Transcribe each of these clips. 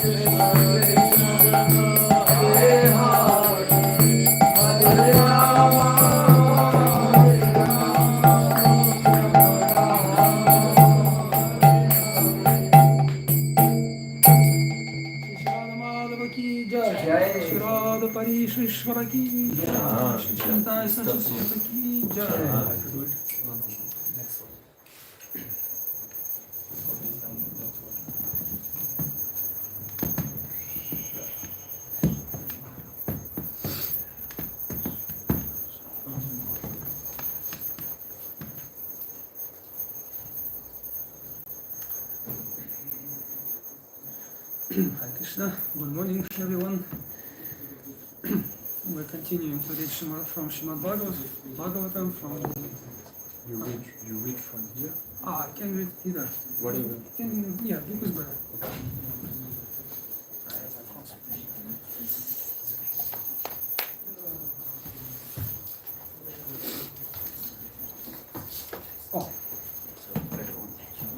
Radha Parisisvara Mandir. Hare Krishna, good morning everyone. We're continuing to read from Srimad Bhagavatam from... You read from here? I can read either. Whatever. Yeah, book is better. Oh.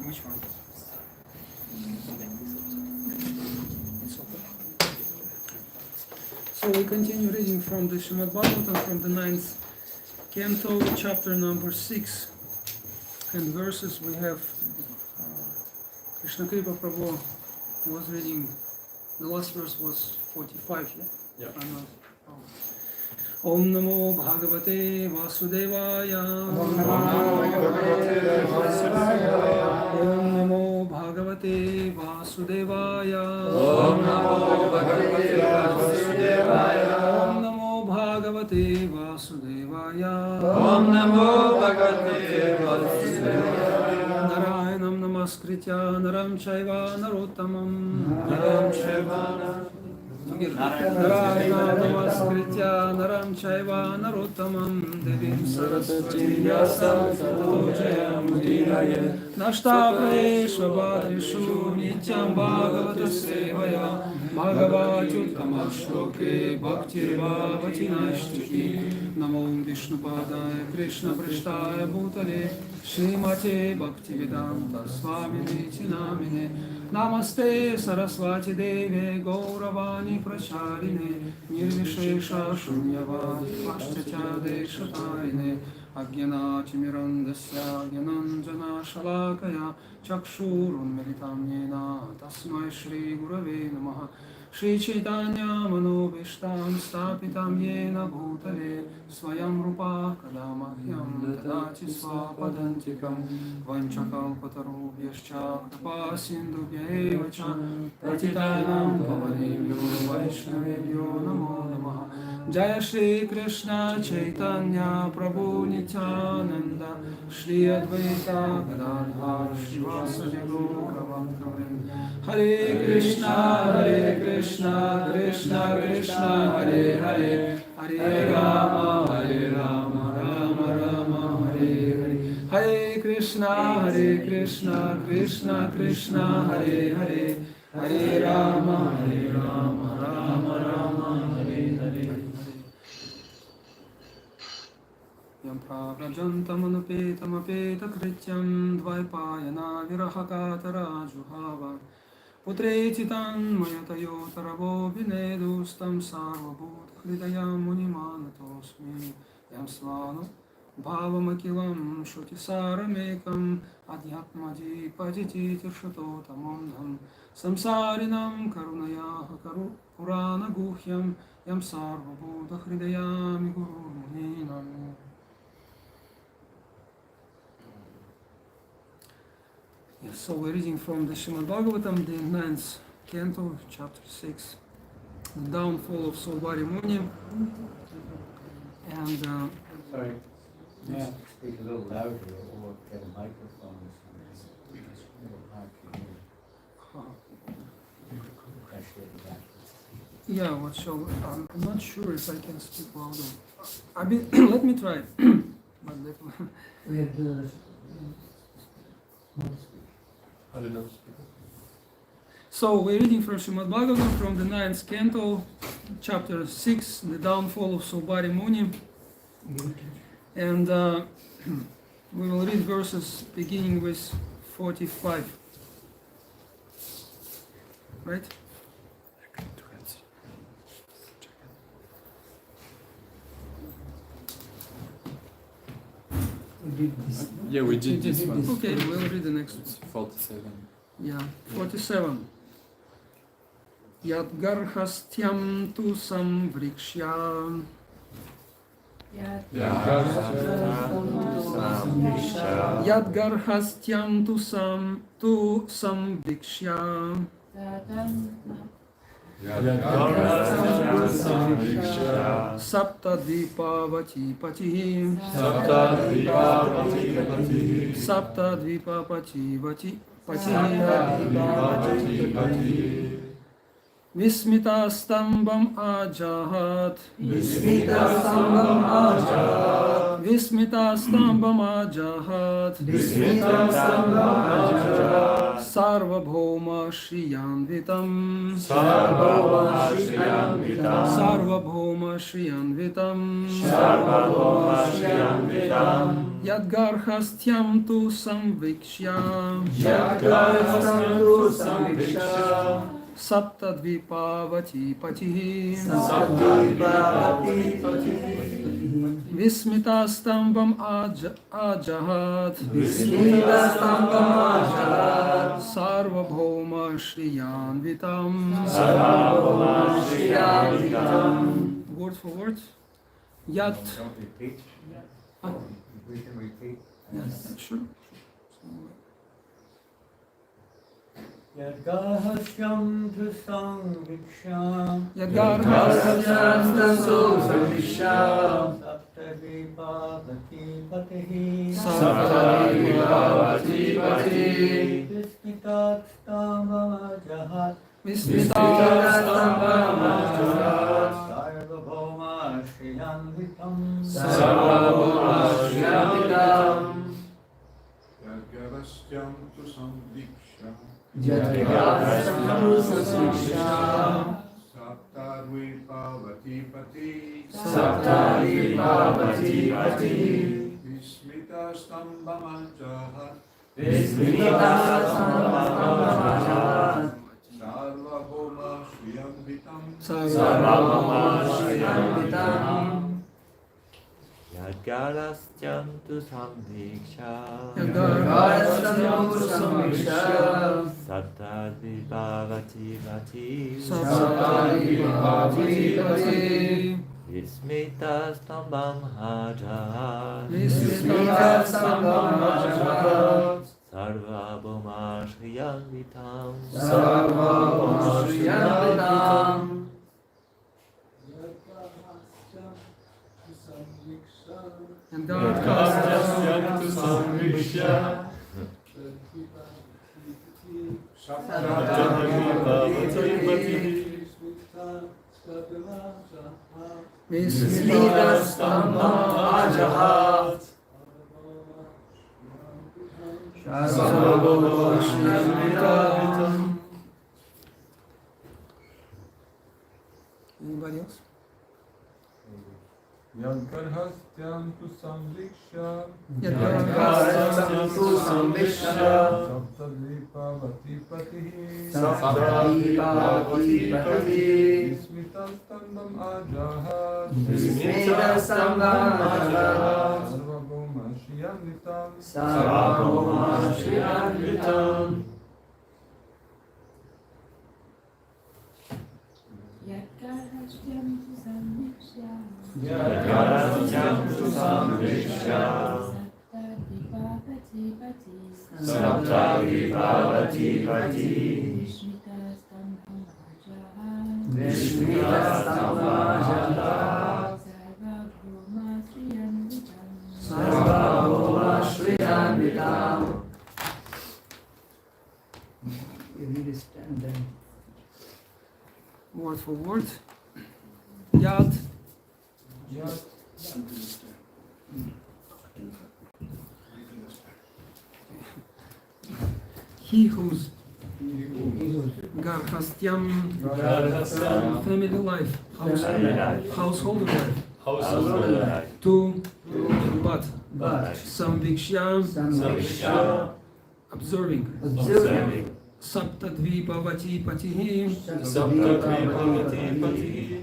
Which one? So we continue reading from the Srimad Bhagavatam from the 9th canto, chapter number 6. And verses we have Krishna Kripa Prabhu was reading, the last verse was 45, yeah? Om Namo Bhagavate Vasudevaya. Om Namo Bhagavate Vasudevaya. Om Namo Bhagavate Vasudevaya. Om Namo Bhagavate Vasudevaya. Om Namo Bhagavate Vasudevaya. Narayanam Namaskritya Naram Chaiva Narottamam. Naram Chaiva Narayana Namaskritya Naram Chaiva Narottamam Devim Saraswati Vyasam Tato Jayam Udiraye Nashtaprayeshva Bhadrishu Nityam Bhagavata Sevaya Bhagavatyuttama Shloke Bhaktirva Vatinashtiki Namo Vishnupadaya Krishna Prishtaya Bhutale Srimate Bhaktivedanta Swamini Namine Namaste Saraswati Deve Gauravani Pracharine Nirvishesha Shunyavadi Pashtya Deshatarine Agyanati Mirandasya Gyananjana Shalakaya Chakshurun Militam Yena Tasmai Shri Gurave Namaha Shri Chaitanya Manobishtam Stapitam Yena Bhutale Swayam Rupa Kadamahyam Dadati Swapadantikam Vanchakalpatarubhyascha Kripa Sindhubhya Evacha Patitanam Pavanebhyo Vaishnavebhyo Namo Namaha Jaya Shri Krishna Chaitanya Prabhu Nityananda Shri Advaita Gadadhar Shivasadi Gaura Hare Krishna Hare Krishna Krishna Krishna Hare Hare Hare Rama Rama Rama Hare Hare Hare Krishna Krishna Krishna Hare Hare Hare Rama Rama Rama Hare Hare Yam pravrajantamanupetam apeta-krityam dvaipayana virahakatara juhava putretitam mayatayotaravo vinedustam sarvabhuta hridayam munimanatosmi yam svano bhavamakilam shruti-saramekam adhyatmaji-pajiti tirshatotamondham samsarinam karunayaha purana-guhyam yam sarvabhuta hridayami guru-muninam. Yes, so we're reading from the Srimad Bhagavatam, the 9th canto, chapter 6, the downfall of Saubhari Muni. And sorry, may I speak a little louder or get a microphone or something? It's a little hard to hear. Actually, yeah, what shall I'm not sure if I can speak louder. I mean, let me try. But We have the I don't know. So we're reading from Srimad Bhagavatam from the 9th canto, chapter 6, the downfall of Saubhari Muni. And we will read verses beginning with 45. Right? did this. Yeah, we did this one. Okay, we'll read the next one. It's 47. Yeah, 47. Yadgarhastyam tu samvrikshya Yadgarhastyam tu samvrikshya Saptadvipavati patihi Saptadvipavati patihi Vismitastambam ajahat Vismitastambam ajahat Sarvabhauma Shriyanvitam Sarvabhauma Shriyanvitam Yadgarhastyam tu samvikshya Saptadvipavati patihi Vismitastambam ajahat Sarvabhauma Shriyanvitam Word for word. Yat. Don't repeat. We can repeat. Yes, sure. Yadgarhasyam tu samviksham Yadgarhastyam tu samviksham Saptadvipavati patihi Saptadvipavati patihi Vismitastambam ajahat Vismitastambam ajahat Sarvabhauma Shriyanvitam Sarvabhauma Shriyanvitam Yadgarhastyam tu samvikshya Yadgarhastyam tu samviksham Saptadvipavati pati Saptadvipavati patihi Vismitastambam ajahat Vismitastambam ajahat Sarvabhauma Shriyanvitam Sarvabhauma Shriyanvitam Yadgarhastyam tu samviksham Yadgarhastyam tu samviksham Saptadvipavati patihi Saptadvipavati patihi Vismitastambam ajahat Vismitastambam ajahat Sarvabhauma Shriyanvitam Sarvabhauma Shriyanvitam Yadgarhastyam tu samvikshya Saptadvipavati patihi Vismitastambam ajahat Sarvabhauma Shriyanvitam. Anybody else? Yadgarhastyam tu samvikshya Yadgarhastyam tu samviksham Saptadvipavati patihi Saptadvipavati patihi Vismitastambam ajahat Vismitastambam ajahat Sarvabhauma Shriyanvitam Sarvabhauma Shriyanvitam Yadgarhastyam tu samvikshya Yadgarhastyam tu samvikshya Saptadvipavati patihi Saptadvipavati patihi Vismitastambam ajahat Vismitastambam ajahat Sarvabhauma Shriyanvitam Sarvabhauma Shriyanvitam. You really stand there. Word for word. Yad. He whose Garhastyam family life, household life, to but samviksham observing Saptadvipavati patihi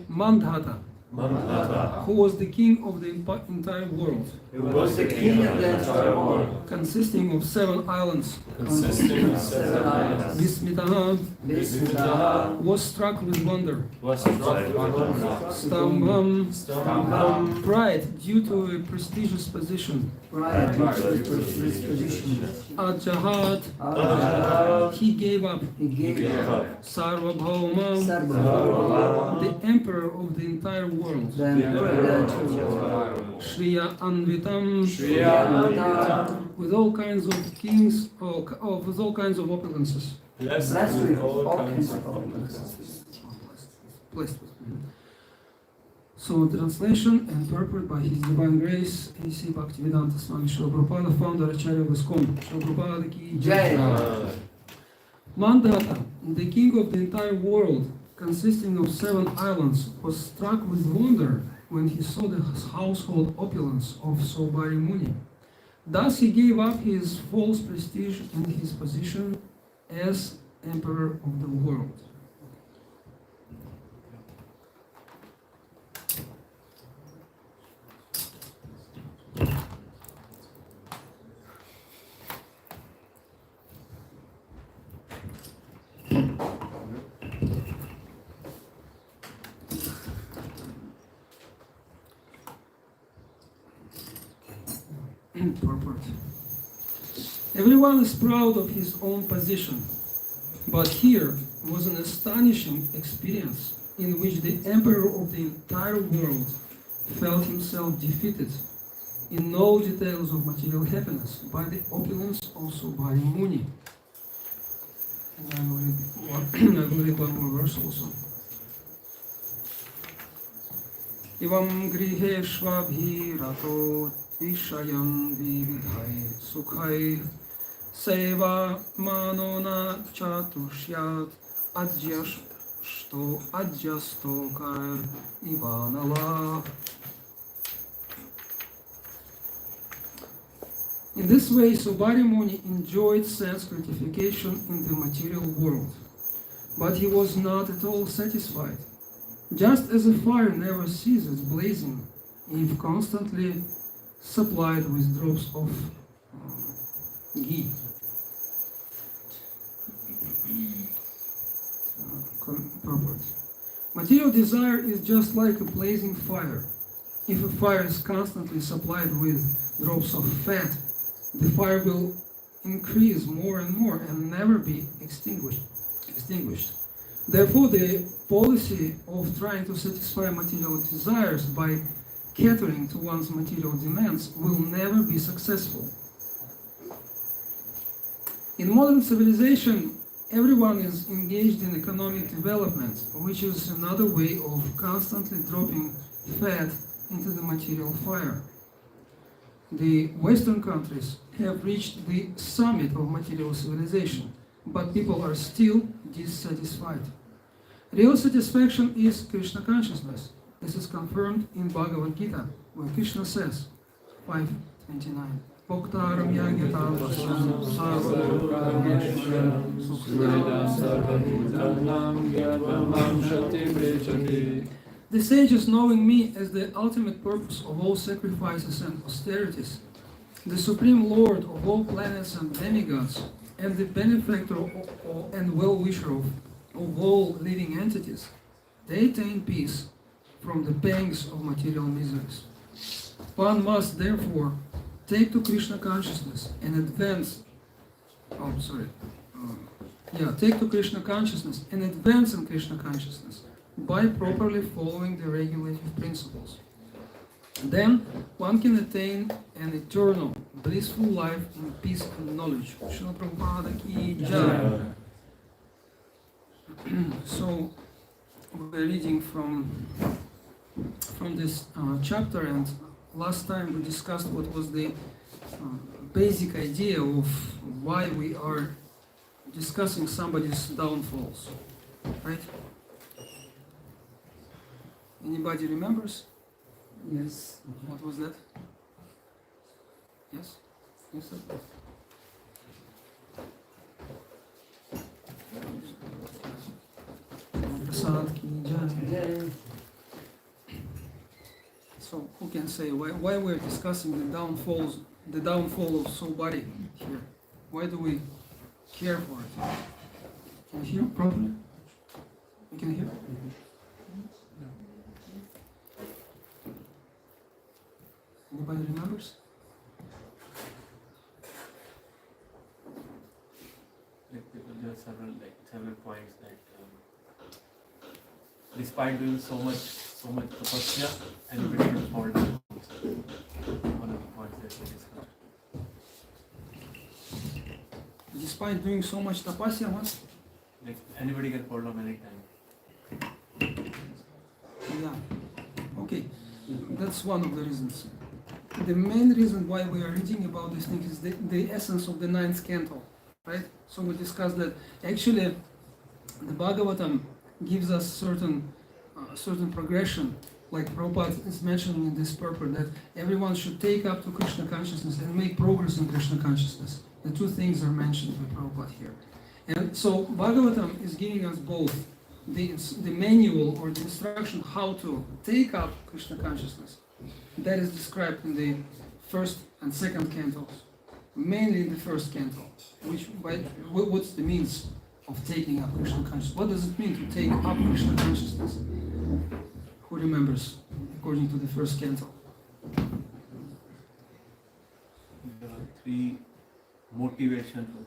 Mandhata who was the king of the entire world, Who was the king of the entire world, consisting of 7 islands, consisting of 7 islands. Vismitaha was struck with wonder, Was struck with wonder. Stambham pride due to a prestigious position, Prior to this position, Ajahat he gave up, he gave up Sarvabhauma Sarvabhauma, the emperor of the entire world, the emperor to Shriya Anvitam Sriya with all kinds of kings, with all kinds of opulences. blessed with all kinds of opulence. Blessed. So, translation and purport by His Divine Grace, A.C. Bhaktivedanta Swami Srila Prabhupada, founder Acharya of ISKCON. Srila Prabhupada ki Jai. Mandata, the king of the entire world, consisting of 7 islands, was struck with wonder when he saw the household opulence of Saubhari Muni. Thus he gave up his false prestige and his position as emperor of the world. Purport. Everyone is proud of his own position, but here was an astonishing experience in which the emperor of the entire world felt himself defeated in no details of material happiness by the opulence of Saubhari Muni. And I will read one more verse also. Ivam grihe shvabhi rato Vishayam vividhai sukhai seva manona chatushyat adjasto kar ivanala. In this way, Saubhari Muni enjoyed sense gratification in the material world, but he was not at all satisfied. Just as a fire never ceases blazing if constantly supplied with drops of ghee. Purport. Material desire is just like a blazing fire. If a fire is constantly supplied with drops of fat, the fire will increase more and more and never be extinguished. Therefore, the policy of trying to satisfy material desires by catering to one's material demands will never be successful. In modern civilization, everyone is engaged in economic development, which is another way of constantly dropping fat into the material fire. The Western countries have reached the summit of material civilization, but people are still dissatisfied. Real satisfaction is Krishna consciousness. This is confirmed in Bhagavad Gita, where Krishna says, 5:29, Bhoktaram yagyata vasyam The sages, knowing me as the ultimate purpose of all sacrifices and austerities, the supreme lord of all planets and demigods, and the benefactor and well-wisher of all living entities, they attain peace from the pangs of material miseries. One must therefore take to Krishna consciousness and advance. Take to Krishna consciousness and advance in Krishna consciousness by properly following the regulative principles. Then one can attain an eternal, blissful life in peace and knowledge. Srila Prabhupada ki jai. So we're reading from this chapter, and last time we discussed what was the basic idea of why we are discussing somebody's downfalls, right? Anybody remembers? Yes. What was that? Yes? Yes, sir? Prasad ki jai. Jai. So who can say why we're discussing the downfall of soul body here? Why do we care for it? Can you hear properly? You can hear? Anybody remembers? There are several points that despite doing so much tapasya, anybody will fall down. One of the points that we discussed. Despite doing so much tapasya, what? Like anybody can fall down anytime. Yeah. Okay. That's one of the reasons. The main reason why we are reading about this thing is the essence of the ninth canto, right? So we discussed that actually the Bhagavatam gives us certain progression, like Prabhupada is mentioning in this purport, that everyone should take up to Krishna consciousness and make progress in Krishna consciousness. The two things are mentioned by Prabhupada here. And so Bhagavatam is giving us both the manual or the instruction how to take up Krishna consciousness. That is described in the first and second cantos, mainly in the first canto. What's the means of taking up Krishna consciousness? What does it mean to take up Krishna consciousness? Who remembers, according to the first canto? There are three motivations for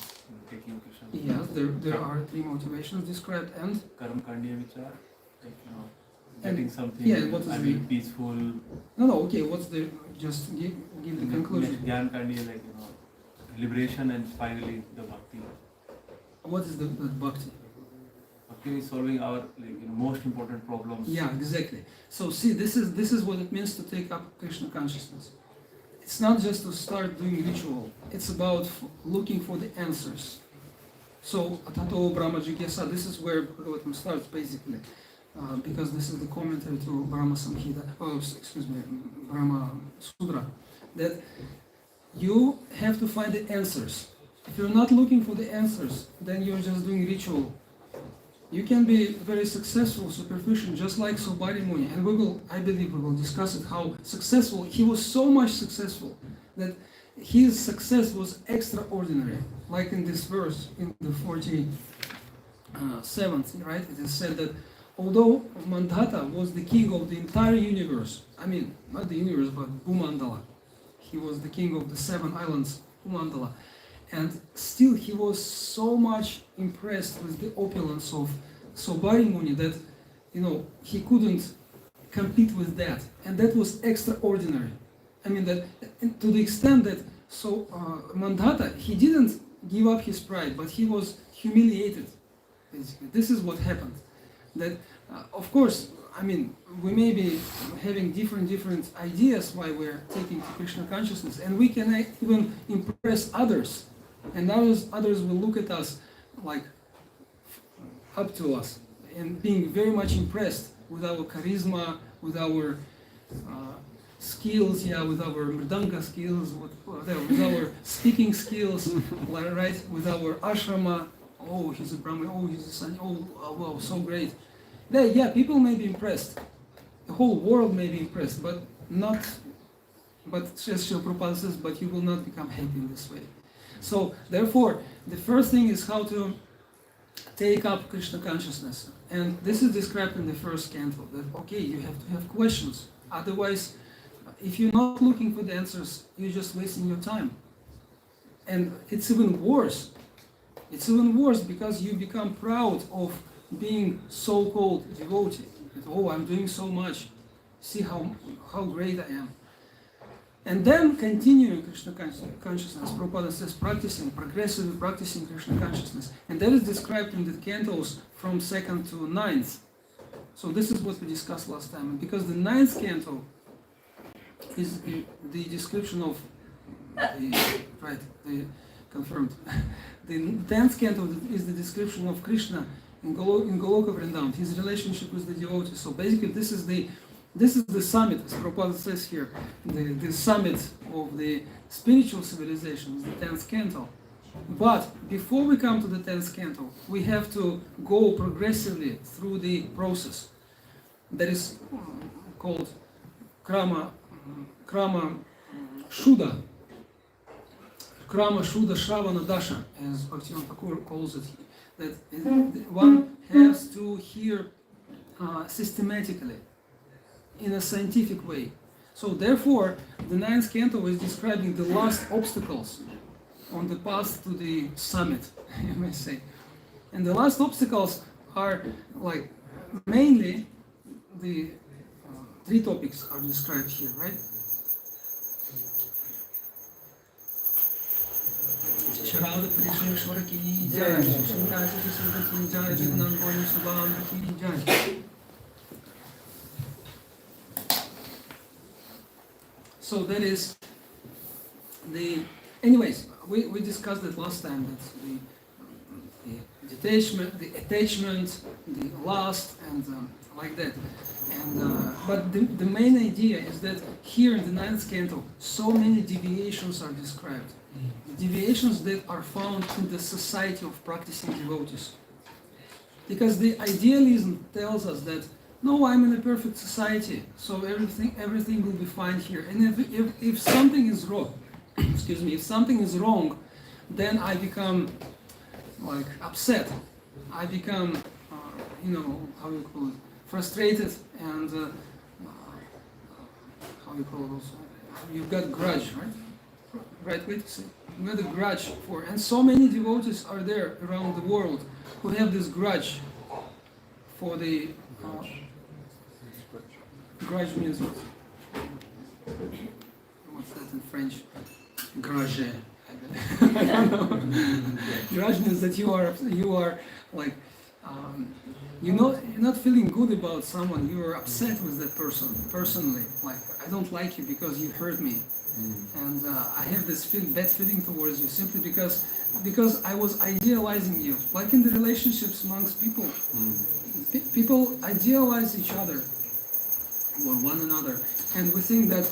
taking Krishna. Yes, there are three motivations described, and Karam Kandiya Vichar, like getting something, what is peaceful. No, okay, what's the, just give the conclusion. Gyan Kandiya, like liberation, and finally the Bhakti. What is the bhakti? Bhakti is solving our most important problems. Yeah, exactly. So see, this is what it means to take up Krishna consciousness. It's not just to start doing ritual. It's about looking for the answers. So Atato Brahma Jigyasa, this is where Bhagavatam starts basically, because this is the commentary to Brahma Samhita. Brahma Sutra. That you have to find the answers. If you're not looking for the answers, then you're just doing ritual. You can be very successful, superficial, just like Sobari Muni. And I believe we will discuss it, how successful, he was so much successful that his success was extraordinary. Like in this verse, in the 47th, right? It is said that although Mandhata was the king of the entire universe, I mean, not the universe, but Bhumandala. He was the king of the 7 islands, Bhumandala. And still he was so much impressed with the opulence of Sobari Muni that, he couldn't compete with that. And that was extraordinary. I mean, that to the extent that, Mandhata, he didn't give up his pride, but he was humiliated, basically. This is what happened. That, of course, I mean, we may be having different ideas why we're taking to Krishna consciousness, and we can even impress others. And others will look at us like up to us and being very much impressed with our charisma, with our skills, with our mridanga skills, with our speaking skills, right? With our ashrama. Oh, he's a Brahmin. Oh, he's a son. Oh, wow, so great. People may be impressed. The whole world may be impressed, but as Srila Prabhupada says, but you will not become happy in this way. So, therefore, the first thing is how to take up Krishna consciousness. And this is described in the first canto, that, okay, you have to have questions. Otherwise, if you're not looking for the answers, you're just wasting your time. And it's even worse. It's even worse because you become proud of being so-called devotee. That, oh, I'm doing so much. See how great I am. And then continuing Krishna consciousness, Prabhupada says, progressively practicing Krishna consciousness. And that is described in the cantos from 2nd to 9th. So this is what we discussed last time. And because the 9th canto is the description of, confirmed. The 10th canto is the description of Krishna in Goloka Vrindavan, his relationship with the devotee. So basically this is the summit, as Prabhupada says here, the summit of the spiritual civilization, is the 10th canto. But before we come to the 10th canto, we have to go progressively through the process that is called Krama Shuddha, Shravana Dasha, as Bhaktivinoda Thakur calls it, that one has to hear systematically, in a scientific way. So therefore, the ninth canto is describing the last obstacles on the path to the summit, you may say. And the last obstacles are like mainly the three topics are described here, right? Radha Parisisvara Mandir. So that is the. Anyways, we discussed it last time. That's the attachment, the lust, and like that. And but the main idea is that here in the ninth canto, so many deviations are described. Deviations that are found in the society of practicing devotees. Because the idealism tells us that no, I'm in a perfect society, so everything will be fine here. And if something is wrong, excuse me, if something is wrong, then I become like upset. I become, how you call it, frustrated, and how you call it also, you've got grudge, right? Right way to say. You got a grudge for, and so many devotees are there around the world who have this grudge for the. Grudge means what? What's that in French? Grudge. I don't know. Grudge means that you are like, you're not feeling good about someone. You are upset with that person personally. Like, I don't like you because you hurt me, and I have this bad feeling towards you simply because I was idealizing you. Like in the relationships amongst people, people idealize each other or one another, and we think that,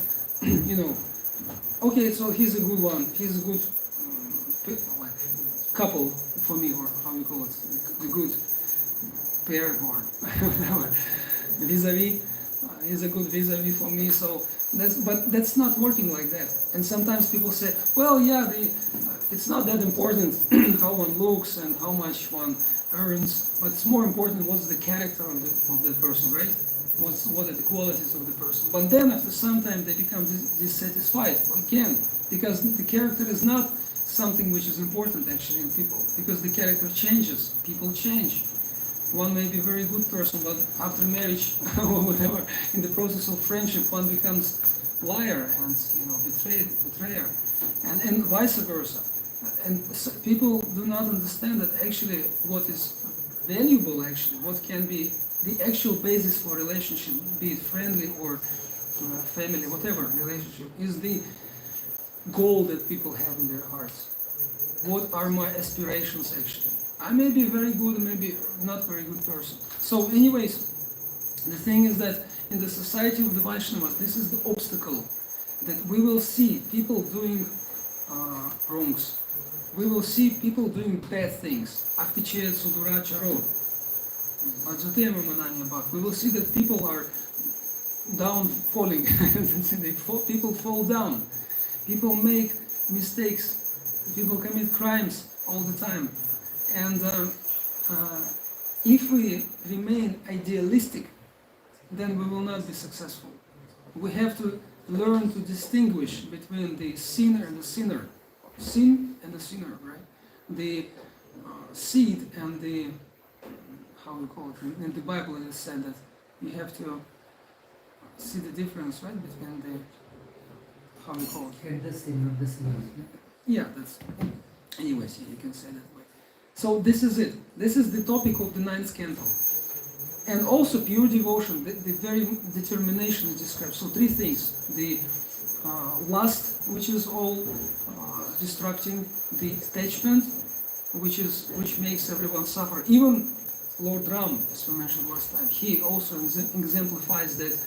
okay, so he's a good one, he's a good couple for me, or how you call it, the good pair, or whatever, vis-a-vis, he's a good vis-a-vis for me. So that's not working like that. And sometimes people say, well, yeah, it's not that important how one looks and how much one earns, but it's more important what's the character of the person, right? What are the qualities of the person? But then after some time they become dissatisfied again, because the character is not something which is important actually in people, because the character changes, people change. One may be a very good person, but after marriage or whatever, in the process of friendship, one becomes liar and betrayer, and vice versa. And people do not understand that actually what is valuable, actually what can be the actual basis for relationship, be it friendly or family, whatever relationship, is the goal that people have in their hearts. What are my aspirations actually? I may be very good, maybe not very good person. So anyways, the thing is that in the society of the Vaishnavas, this is the obstacle, that we will see people doing wrongs. We will see people doing bad things. We will see that people are falling. People fall down. People make mistakes. People commit crimes all the time. And if we remain idealistic, then we will not be successful. We have to learn to distinguish between the sinner and the sinner. Sin and the sinner, right? The seed and the, how we call it, in the Bible it is said that you have to see the difference, right, between the, how we call it? The sin of the sinner. Yeah, that's, anyways, you can say that way. So this is it. This is the topic of the ninth canto. And also pure devotion, the very determination is described. So three things: the lust, which is all destructing; the attachment, which makes everyone suffer. Even Lord Ram, as we mentioned last time, he also exemplifies that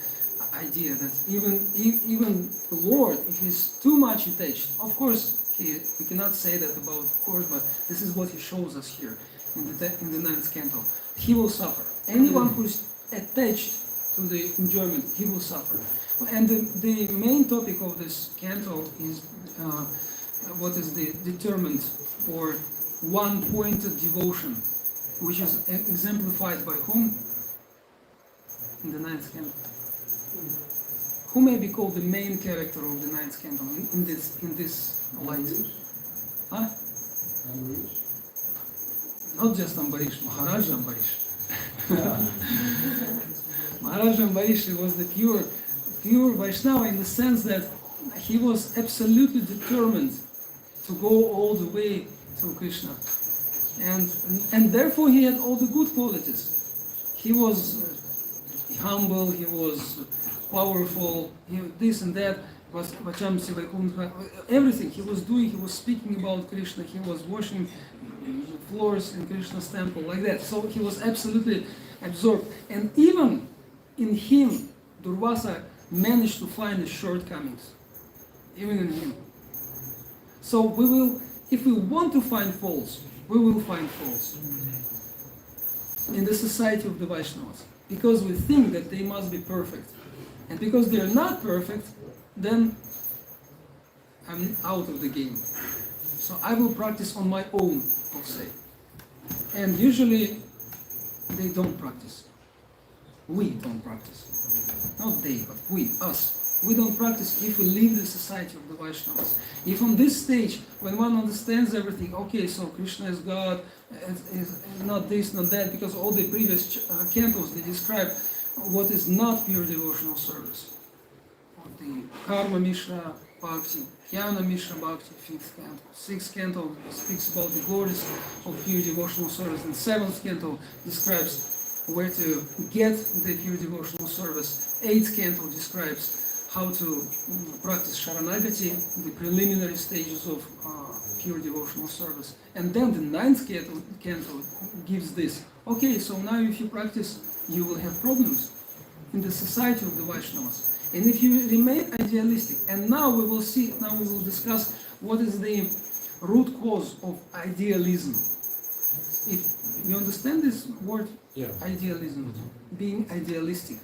idea that even the Lord, if he's too much attached, of course, we cannot say that about the course, but this is what he shows us here in the ninth canto. He will suffer. Anyone who is attached to the enjoyment, he will suffer. And the main topic of this canto is what is the determined or one-pointed devotion, which is exemplified by whom? In the ninth canto. Who may be called the main character of the ninth canto in this light? Huh? Not just Ambarish, Maharaj Ambarish. Maharaj Ambarish was the pure Vaishnava in the sense that he was absolutely determined to go all the way to Krishna. And therefore he had all the good qualities. He was humble, he was powerful, this and that, was Vacham Sivaikuntha, everything he was doing, he was speaking about Krishna, he was washing floors in Krishna's temple, like that. So he was absolutely absorbed. And even in him, Durvasa managed to find the shortcomings, even in him. So we will, if we want to find faults, we will find faults in the society of the Vaishnavas, because we think that they must be perfect. And because they are not perfect, then I'm out of the game. So I will practice on my own, I'll say. And usually they don't practice. We don't practice. Not they, but we, us. We don't practice if we leave the society of the Vaishnavas. If on this stage, when one understands everything, okay, so Krishna is God, is not this, not that, because all the previous cantos, they describe what is not pure devotional service. The Karma Mishra Bhakti, Jnana Mishra Bhakti, 5th canto. 6th canto speaks about the glories of pure devotional service, and 7th canto describes where to get the pure devotional service. 8th canto describes how to practice Sharanagati, the preliminary stages of pure devotional service. And then the 9th canto gives this. Okay, so now if you practice, you will have problems in the society of the Vaishnavas. And if you remain idealistic, and now we will discuss what is the root cause of idealism. If you understand this word, Yeah. idealism, being idealistic.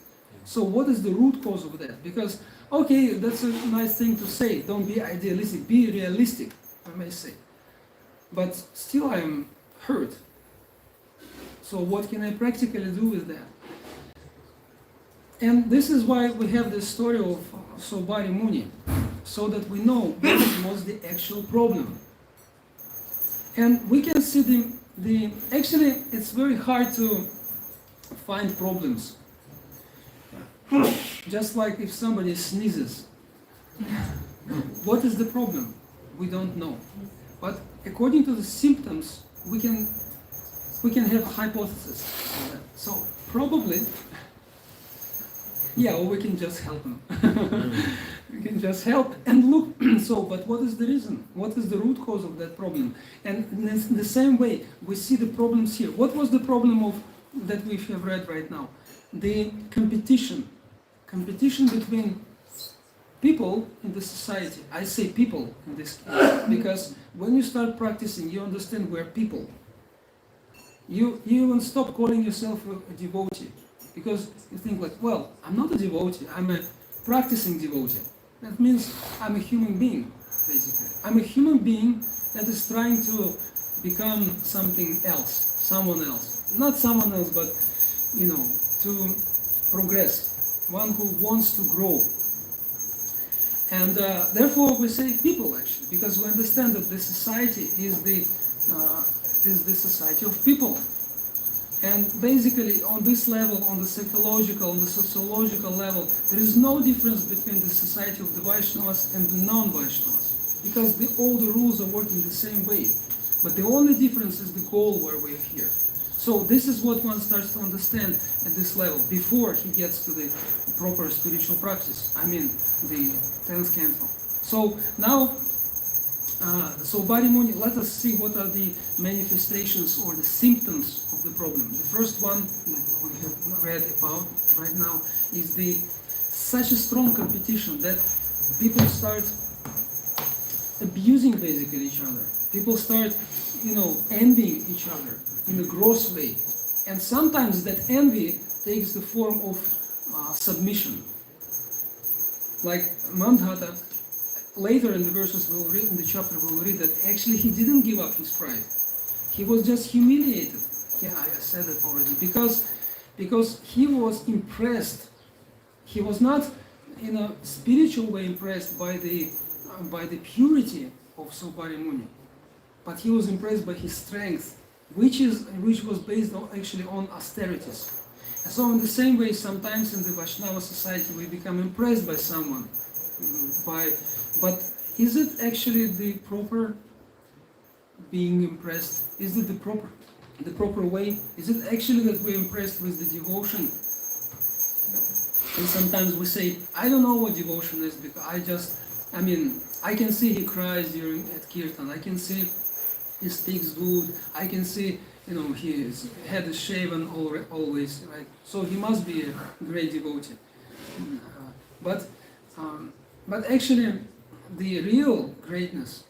So what is the root cause of that? Because, okay, that's a nice thing to say, don't be idealistic, be realistic, I may say. But still I am hurt. So what can I practically do with that? And this is why we have the story of Saubhari Muni, so that we know what was the actual problem. And we can see actually it's very hard to find problems. Just like if somebody sneezes. What is the problem? We don't know. But according to the symptoms, we can have hypotheses for that. So probably, yeah, or we can just help them. We can just help and look. So, but what is the reason? What is the root cause of that problem? And in the same way, we see the problems here. What was the problem that we have read right now? The competition between people in the society. I say people in this case because when you start practicing, you understand we're people. You even stop calling yourself a devotee, because you think like, well, I'm not a devotee, I'm a practicing devotee. That means I'm a human being, basically. I'm a human being that is trying to become something else, someone else. Not someone else, but, to progress. One who wants to grow. And therefore we say people, actually, because we understand that the society is the society of people. And basically on this level, on the psychological, on the sociological level, there is no difference between the society of the Vaishnavas and the non-Vaishnavas, because all the rules are working the same way. But the only difference is the goal where we are here. So this is what one starts to understand at this level, before he gets to the proper spiritual practice, the 10th canto. So now, Saubhari Muni, let us see what are the manifestations or the symptoms of the problem. The first one that we have read about right now is such a strong competition that people start abusing basically each other. People start, envying each other in a gross way. And sometimes that envy takes the form of submission. Like Mandhata, later in the verses we'll read, in the chapter we'll read that actually he didn't give up his pride. He was just humiliated. Yeah, I said it already. Because he was impressed. He was not in a spiritual way impressed by the purity of Saubhari Muni, but he was impressed by his strength, which was based actually on austerities. And so in the same way, sometimes in the Vaishnava society we become impressed by someone, but is it actually the proper being impressed? Is it the proper way? Is it actually that we're impressed with the devotion? And sometimes we say, I don't know what devotion is, because I can see he cries at kirtan, I can see he speaks good, I can see, his head is shaven always, right? So he must be a great devotee. But actually, the real greatness,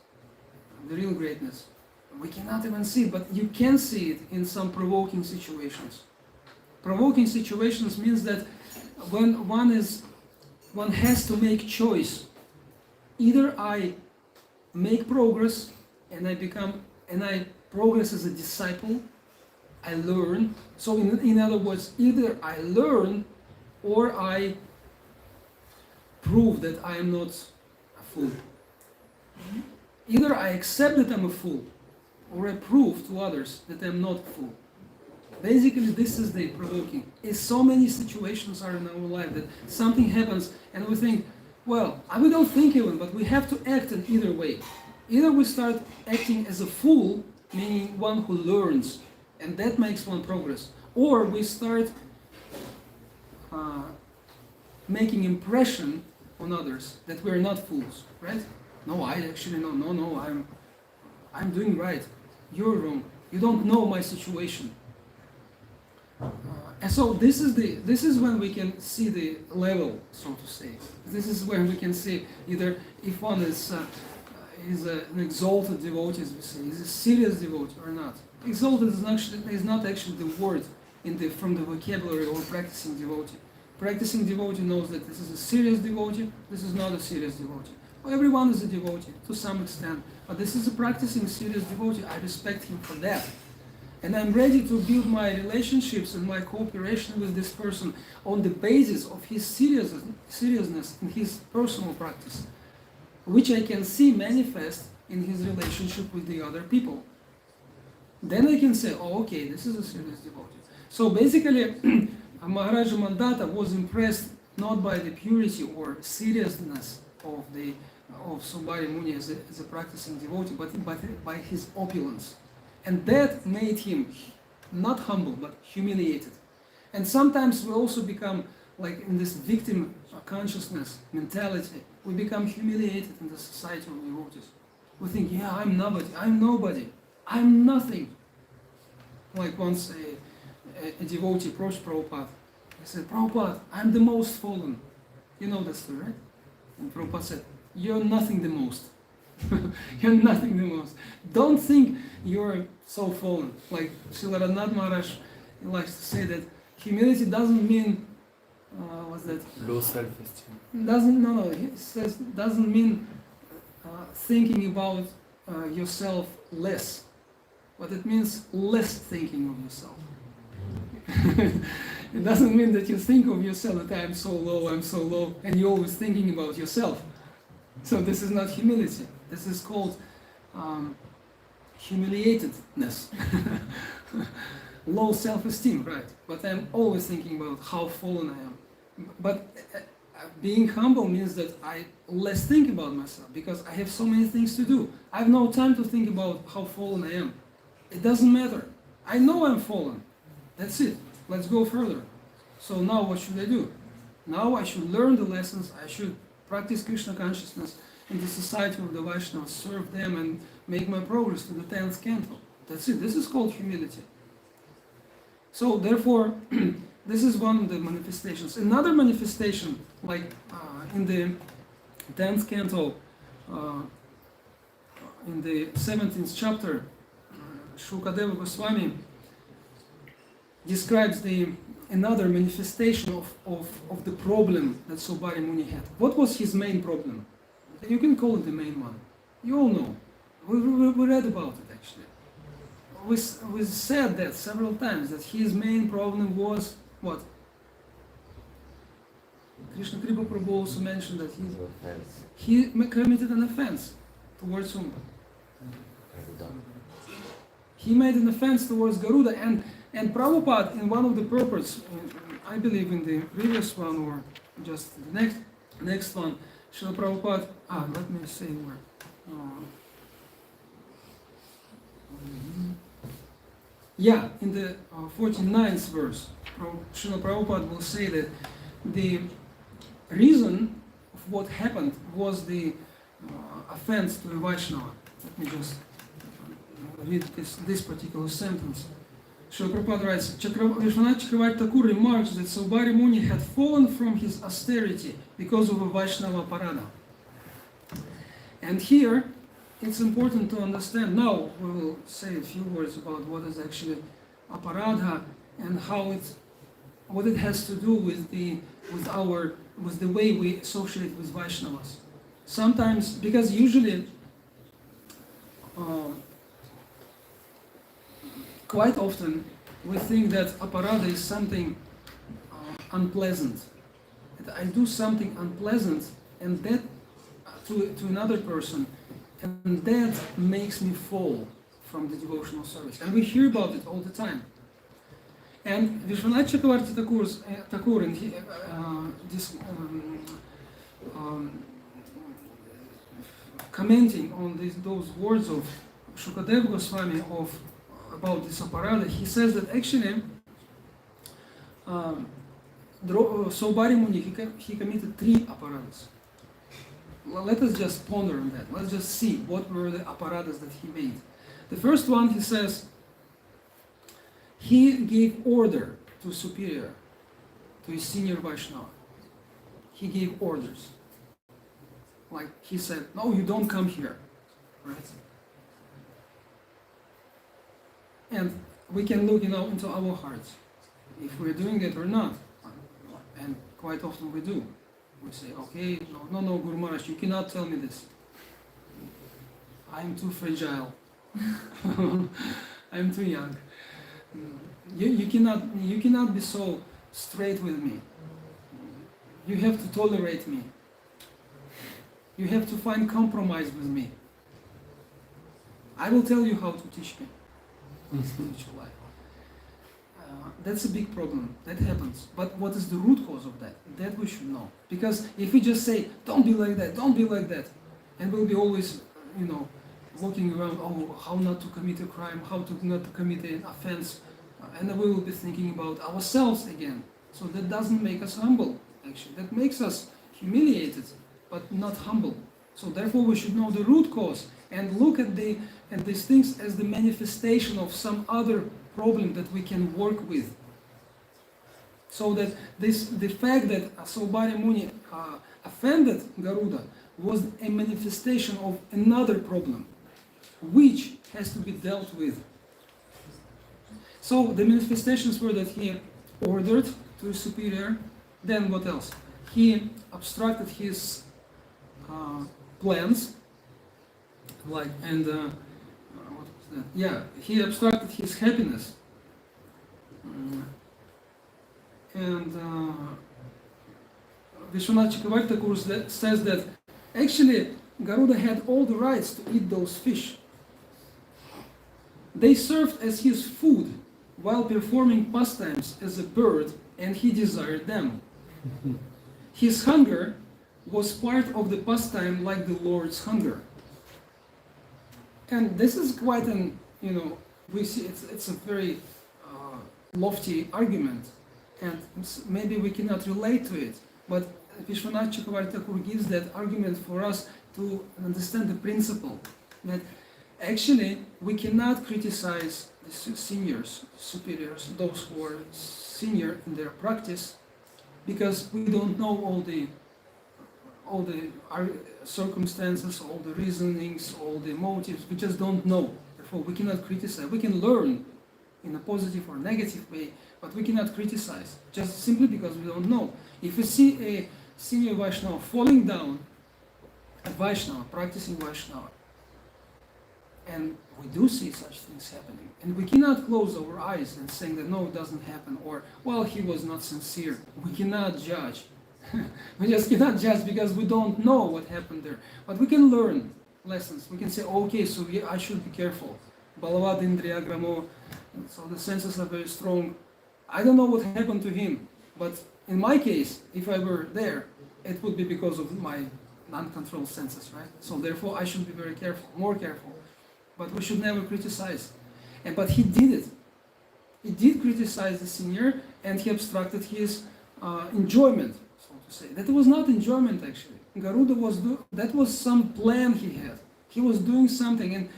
we cannot even see, but you can see it in some provoking situations. Provoking situations means that when one has to make choice. Either I make progress and I progress as a disciple, I learn. So in other words, either I learn or I prove that I am not a fool. Either I accept that I'm a fool or I prove to others that I'm not a fool. Basically, this is the provoking. So many situations are in our life that something happens and we think, well, we don't think even, but we have to act in either way. Either we start acting as a fool, meaning one who learns, and that makes one progress, or we start making impression on others that we're not fools, right? No, I'm doing right. You're wrong. You don't know my situation. And so this is when we can see the level, so to say. This is when we can see either if one is an exalted devotee, as we say, is a serious devotee or not. Exalted is not actually the word from the vocabulary of practicing devotee. Practicing devotee knows that this is a serious devotee, this is not a serious devotee. Well, everyone is a devotee to some extent, but this is a practicing serious devotee. I respect him for that. And I'm ready to build my relationships and my cooperation with this person on the basis of his seriousness in his personal practice, which I can see manifest in his relationship with the other people. Then I can say, oh, okay, this is a serious devotee. So basically, Maharaja Mandata was impressed not by the purity or seriousness of Saubhari Muni as a practicing devotee, but by his opulence. And that made him not humble, but humiliated. And sometimes we also become, like in this victim consciousness mentality, we become humiliated in the society of devotees. We think, yeah, I'm nobody, I'm nothing. Like once a devotee approached Prabhupada. He said, Prabhupada, I'm the most fallen. You know that story, right? And Prabhupada said, you're nothing the most. You're nothing the most. Don't think you're so fallen. Like Srila Radhanath Maharaj likes to say that humility doesn't mean what's that? Low self-esteem. He says doesn't mean thinking about yourself less, but it means less thinking of yourself. It doesn't mean that you think of yourself that I'm so low, and you're always thinking about yourself. So this is not humility. This is called humiliatedness. Low self-esteem, right? But I'm always thinking about how fallen I am. But being humble means that I less think about myself because I have so many things to do. I have no time to think about how fallen I am. It doesn't matter. I know I'm fallen. That's it. Let's go further. So now what should I do? Now I should learn the lessons. I should practice Krishna consciousness in the society of the Vaishnavas, serve them and make my progress to the 10th canto. That's it. This is called humility. So therefore, this is one of the manifestations. Another manifestation, like in the 10th canto, in the 17th chapter, Shukadeva Goswami describes the another manifestation of the problem that Saubhari Muni had. What was his main problem? You can call it the main one. You all know. We read about it actually. We said that several times, that his main problem was what? Krishna Kripa Prabhu also mentioned that he committed an offense towards whom? He made an offense towards Garuda, and Prabhupada, in one of the purports, I believe in the previous one or just the next one, Srila Prabhupada, let me say where. Yeah, in the 49th verse, Srila Prabhupada will say that the reason of what happened was the offense to a Vaishnava. Let me just read this particular sentence. Srila Prabhupada writes, Vishwanath Chakravarti Thakur remarks that Saubhari Muni had fallen from his austerity because of a Vaishnava parada. And here, it's important to understand, now we will say a few words about what is actually aparadha and what it has to do with the way we associate with Vaishnavas. Sometimes, because usually, quite often, we think that aparadha is something unpleasant. That I do something unpleasant, and that to another person, and that makes me fall from the devotional service. And we hear about it all the time. And Vishwanath Chakravarti Thakur, in commenting on those words of Shukadev Goswami about this aparadha, he says that actually Saubhari Muni, he committed 3 aparadhas. Well, let us just ponder on that. Let's just see what were the aparadhas that he made. The first one, he says, he gave order to superior, to his senior Vaishnava. He gave orders. Like he said, no, you don't come here. Right? And we can look into our hearts, if we're doing it or not. And quite often we do. We say, okay, no, Guru Maharaj, you cannot tell me this. I'm too fragile. I'm too young. You cannot be so straight with me. You have to tolerate me. You have to find compromise with me. I will tell you how to teach me in spiritual life. That's a big problem. That happens. But what is the root cause of that? That we should know. Because if we just say, don't be like that, don't be like that, and we'll be always, walking around, how not to commit a crime, how to not to commit an offense, and then we will be thinking about ourselves again. So that doesn't make us humble, actually. That makes us humiliated, but not humble. So therefore we should know the root cause and look at these things as the manifestation of some other problem that we can work with. So that the fact that Saubhari Muni offended Garuda was a manifestation of another problem, which has to be dealt with. So the manifestations were that he ordered to his superior, then what else? He obstructed his plans, he obstructed his happiness. And Vishwanath Chakravarti Thakur says that actually Garuda had all the rights to eat those fish. They served as his food while performing pastimes as a bird, and he desired them. His hunger was part of the pastime like the Lord's hunger. And this is quite we see it's a very lofty argument, and maybe we cannot relate to it, but Vishwanath Chakravarti Thakur gives that argument for us to understand the principle that actually we cannot criticize the seniors, superiors, those who are senior in their practice, because we don't know all the circumstances, all the reasonings, all the motives. We just don't know. Therefore, we cannot criticize. We can learn in a positive or negative way, but we cannot criticize, just simply because we don't know. If we see a senior Vaishnava falling down, a Vaishnava, practicing Vaishnava, and we do see such things happening, and we cannot close our eyes and saying that no, it doesn't happen, or well, he was not sincere. We cannot judge. We just cannot judge because we don't know what happened there. But we can learn lessons. We can say, okay, so I should be careful. Balavad Indriya Gramo, so the senses are very strong. I don't know what happened to him, but in my case, if I were there, it would be because of my non-controlled senses, right? So therefore, I should be very careful, more careful. But we should never criticize. But he did it. He did criticize the senior, and he obstructed his enjoyment, so to say. That was not enjoyment, actually. Garuda that was some plan he had. He was doing something, and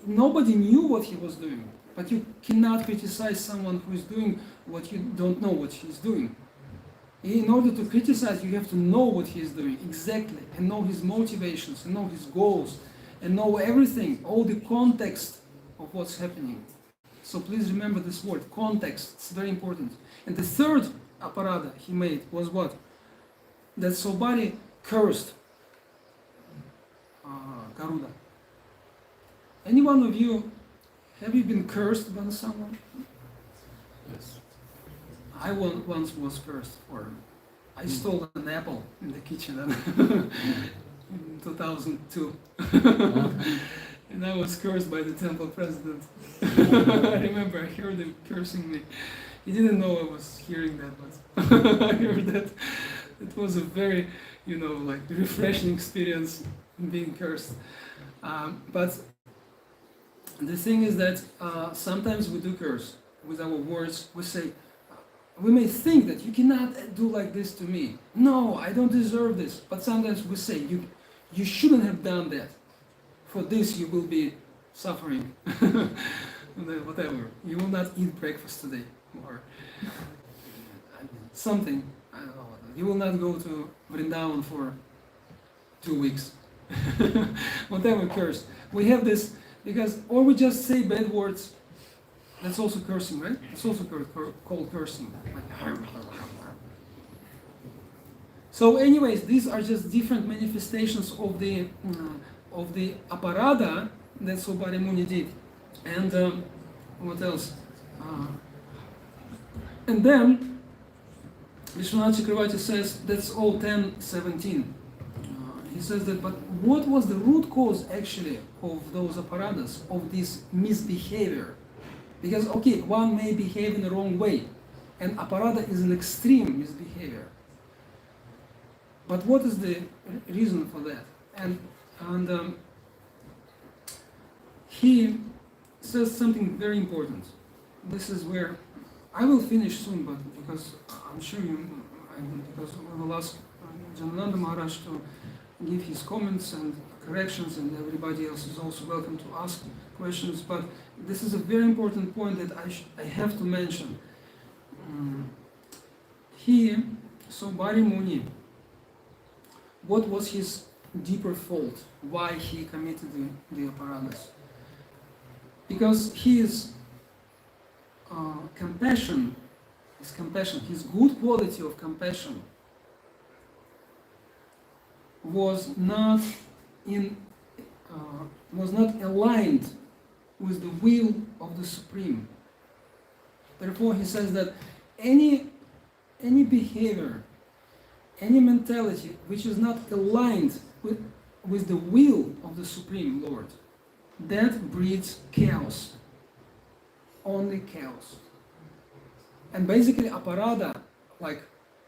nobody knew what he was doing. But you cannot criticize someone who is doing what you don't know what he's doing. In order to criticize, you have to know what he is doing exactly, and know his motivations, and know his goals, and know everything, all the context of what's happening. So please remember this word, context. It's very important. And the third aparada he made was what? That somebody cursed Garuda. Any one of you, have you been cursed by someone? Yes. I once was cursed for, I stole an apple in the kitchen in 2002. And I was cursed by the temple president. I remember I heard him cursing me. He didn't know I was hearing that, but I heard that. It was a very, like refreshing experience being cursed. But the thing is that sometimes we do curse with our words. We say, we may think that you cannot do like this to me. No, I don't deserve this. But sometimes we say, you shouldn't have done that. For this you will be suffering. Whatever. You will not eat breakfast today. Or something. I don't know. You will not go to Vrindavan for 2 weeks. Whatever curse. We have this because, or we just say bad words. That's also cursing, right? It's also called cursing. Like, so anyways, these are just different manifestations of the aparada that Saubhari Muni did. And what else? And then Vishwanath Chakravarti says that's all 10:17. He says that, but what was the root cause actually of those aparadas, of this misbehavior? Because, okay, one may behave in the wrong way, and aparada is an extreme misbehavior. But what is the reason for that? And he says something very important. This is where I will finish soon, but because I'm sure because we will ask Janananda Maharaj to give his comments and corrections, and everybody else is also welcome to ask questions. But this is a very important point that I have to mention. Saubhari Muni, what was his deeper fault? Why he committed the aparadas? Because his compassion, his good quality of compassion was not aligned with the will of the Supreme. Therefore, he says that any behavior, any mentality which is not aligned with the will of the Supreme Lord, that breeds chaos. Only chaos. And basically aparada, like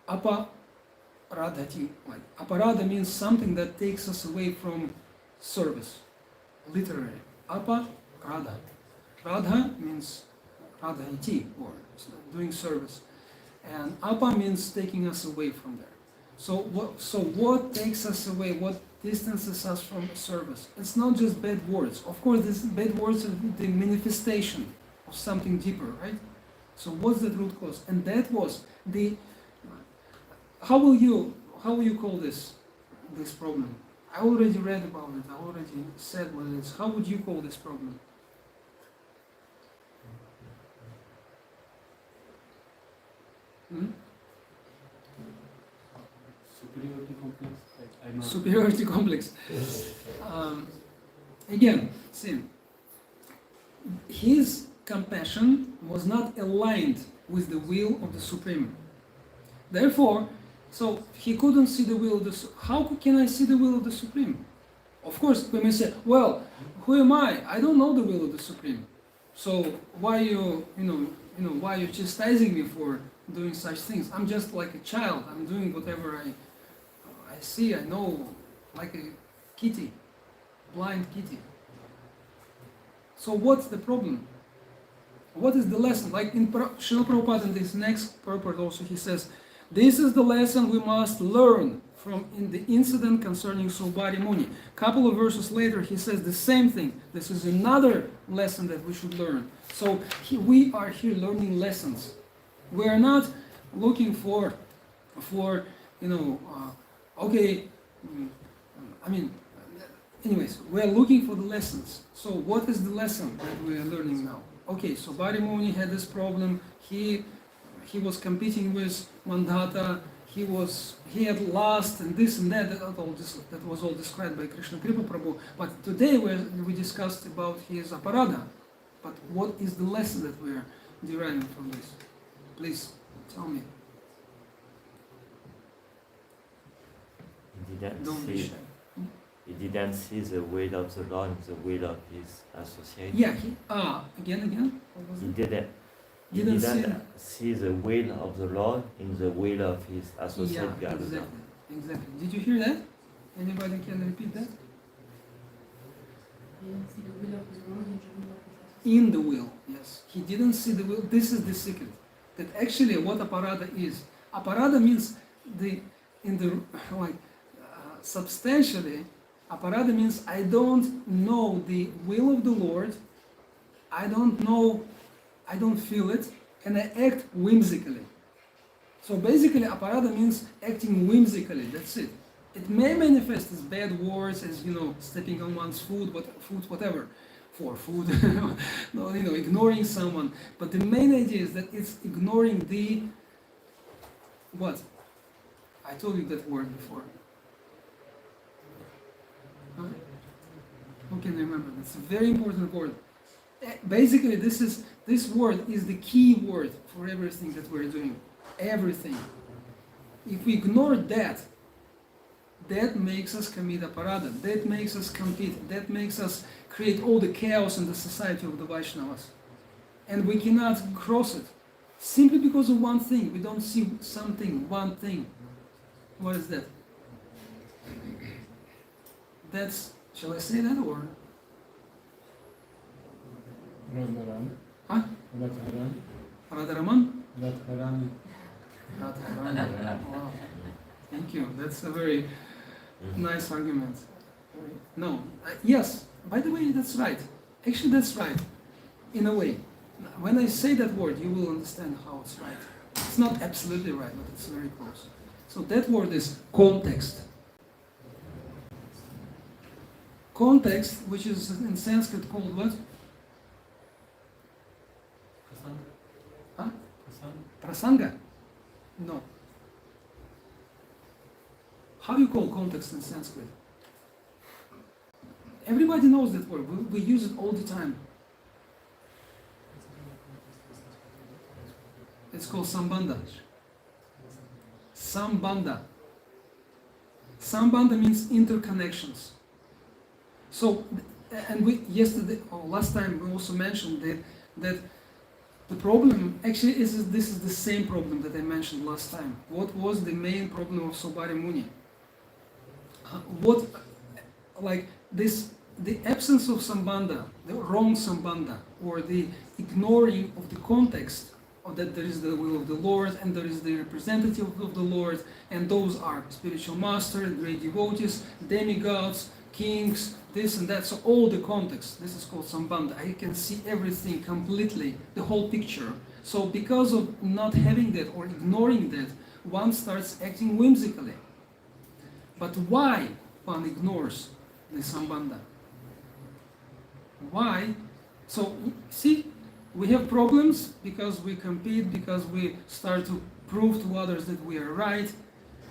aparadhati, like aparada means something that takes us away from service. Literally. Aparada. Radha means radhaiti, or doing service. And apa means taking us away from there. So what takes us away? What distances us from service? It's not just bad words. Of course, these bad words are the manifestation of something deeper, right? So what's the root cause? And that was the. How will you call this problem? I already read about it. I already said what it is. How would you call this problem? superiority complex? I know. Superiority complex. Again, see, his compassion was not aligned with the will of the Supreme. Therefore, so he couldn't see the will of the. How can I see the will of the Supreme? Of course, we may say, well, who am I? I don't know the will of the Supreme. So why why you chastising me for doing such things? I'm just like a child. I'm doing whatever I see. I know, like a kitty, blind kitty. So what's the problem? What is the lesson? Like in Srila Prabhupada in this next purport also he says, this is the lesson we must learn from in the incident concerning Saubhari Muni. Couple of verses later he says the same thing. This is another lesson that we should learn. So we are here learning lessons. We are not looking for anyways, we are looking for the lessons. So what is the lesson that we are learning now? Okay, so Saubhari Muni had this problem. He was competing with Mandata. He had lost and this and that. That was all described by Krishna Kripa Prabhu. But today we discussed about his aparadha. But what is the lesson that we are deriving from this? Please tell me. Don't be shy. He didn't see the will of the Lord in the will of his associate. Yeah, again? What was He it? didn't see the will of the Lord in the will of his associate. Yeah, exactly. Did you hear that? Anybody can repeat that? He didn't see the will of his Lord in the will of his associate. In the will, yes. He didn't see the will. This is the secret. That actually what aparadha is. Aparadha means substantially, aparadha means I don't know the will of the Lord. I don't feel it, and I act whimsically. So basically, aparadha means acting whimsically. That's it. It may manifest as bad words, as stepping on one's foot, whatever, for food, ignoring someone. But the main idea is that it's ignoring the what? I told you that word before. Huh? Who can remember? That's a very important word. Basically, this word is the key word for everything that we're doing. Everything. If we ignore that makes us commit aparadha. That makes us compete. That makes us create all the chaos in the society of the Vaishnavas. And we cannot cross it. Simply because of one thing. We don't see one thing. What is that? That's, shall I say that or? Huh? Radharaman? Radharani. Wow. Thank you. That's a very nice argument. No. Yes. By the way, that's right. Actually, that's right. In a way. When I say that word, you will understand how it's right. It's not absolutely right, but it's very close. So that word is context. Context, which is in Sanskrit called what? Huh? Prasanga? No. How do you call context in Sanskrit? Everybody knows that word. We use it all the time. It's called sambandha. Sambandha. Sambandha means interconnections. So, and last time we also mentioned that the problem actually is this is the same problem that I mentioned last time. What was the main problem of Saubhari Muni? The absence of sambandha, the wrong sambandha, or the ignoring of the context of that there is the will of the Lord and there is the representative of the Lord, and those are spiritual masters, great devotees, demigods, kings, this and that. So all the context, this is called sambandha. I can see everything completely, the whole picture. So because of not having that or ignoring that, one starts acting whimsically. But why one ignores the sambandha? Why? So, see, we have problems because we compete, because we start to prove to others that we are right.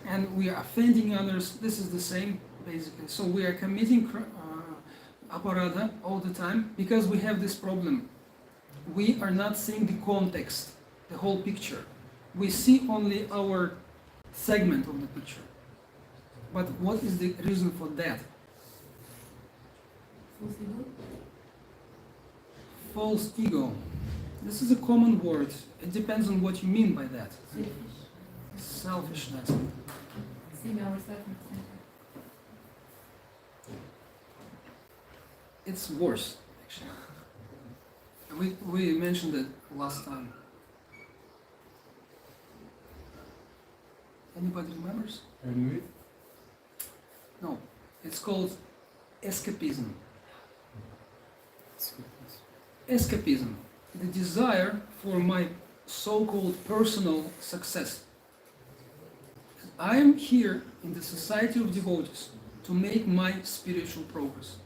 and we are offending others, this is the same basically. So we are committing aparadha all the time because we have this problem. We are not seeing the context, the whole picture. We see only our segment of the picture. But what is the reason for that? False ego. False ego. This is a common word. It depends on what you mean by that. Selfish. Selfishness. Seeing ourselves in the center. It's worse, actually. We mentioned it last time. Anybody remembers? Ennui? No. It's called escapism. Escapism. The desire for my so-called personal success. I am here in the society of devotees to make my spiritual progress.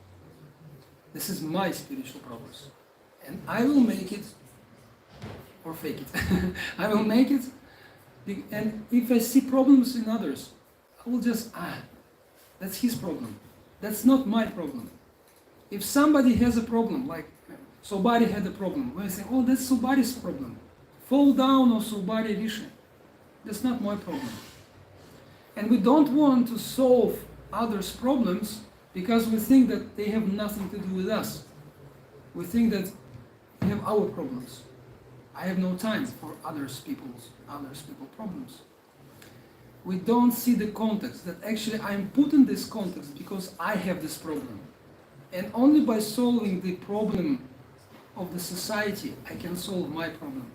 This is my spiritual progress. And I will make it, or fake it. I will make it, and if I see problems in others, I will just, that's his problem. That's not my problem. If somebody has a problem, like Sobari had a problem, when I say, oh, that's Sobari's problem. Fall down or Sobari Rishi. That's not my problem. And we don't want to solve others' problems because we think that they have nothing to do with us. We think that we have our problems. I have no time for others people's problems. We don't see the context, that actually I'm put in this context because I have this problem. And only by solving the problem of the society, I can solve my problem.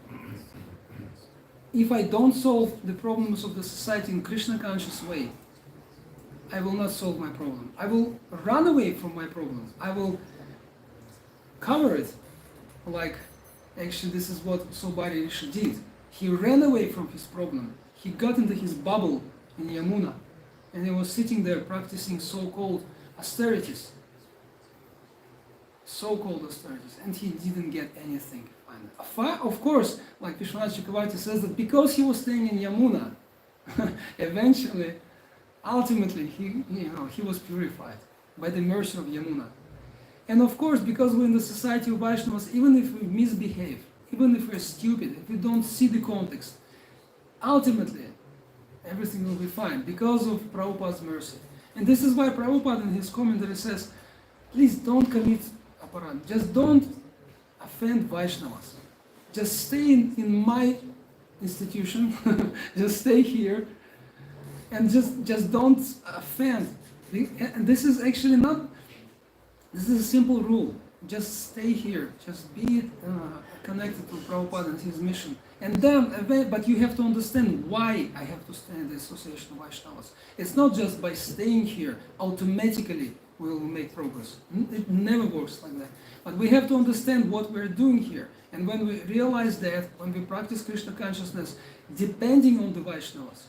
If I don't solve the problems of the society in Krishna conscious way, I will not solve my problem. I will run away from my problem. I will cover it. Like, actually this is what Sobari Rishi did. He ran away from his problem. He got into his bubble in Yamuna, and he was sitting there practicing so-called austerities. So-called austerities, and he didn't get anything. Of course, like Vishwanath Chakravarti says, that because he was staying in Yamuna, eventually, ultimately, he was purified by the mercy of Yamuna. And of course, because we're in the society of Vaishnavas, even if we misbehave, even if we're stupid, if we don't see the context, ultimately, everything will be fine because of Prabhupada's mercy. And this is why Prabhupada in his commentary says, please don't commit aparadha, just don't offend Vaishnavas. Just stay in my institution, just stay here, and just don't offend. And this is actually not, this is a simple rule. Just stay here, just be connected to Prabhupada and his mission. And then, but you have to understand why I have to stay in the association of Vaishnavas. It's not just by staying here, automatically we will make progress. It never works like that. But we have to understand what we're doing here. And when we realize that, when we practice Krishna consciousness, depending on the Vaishnavas,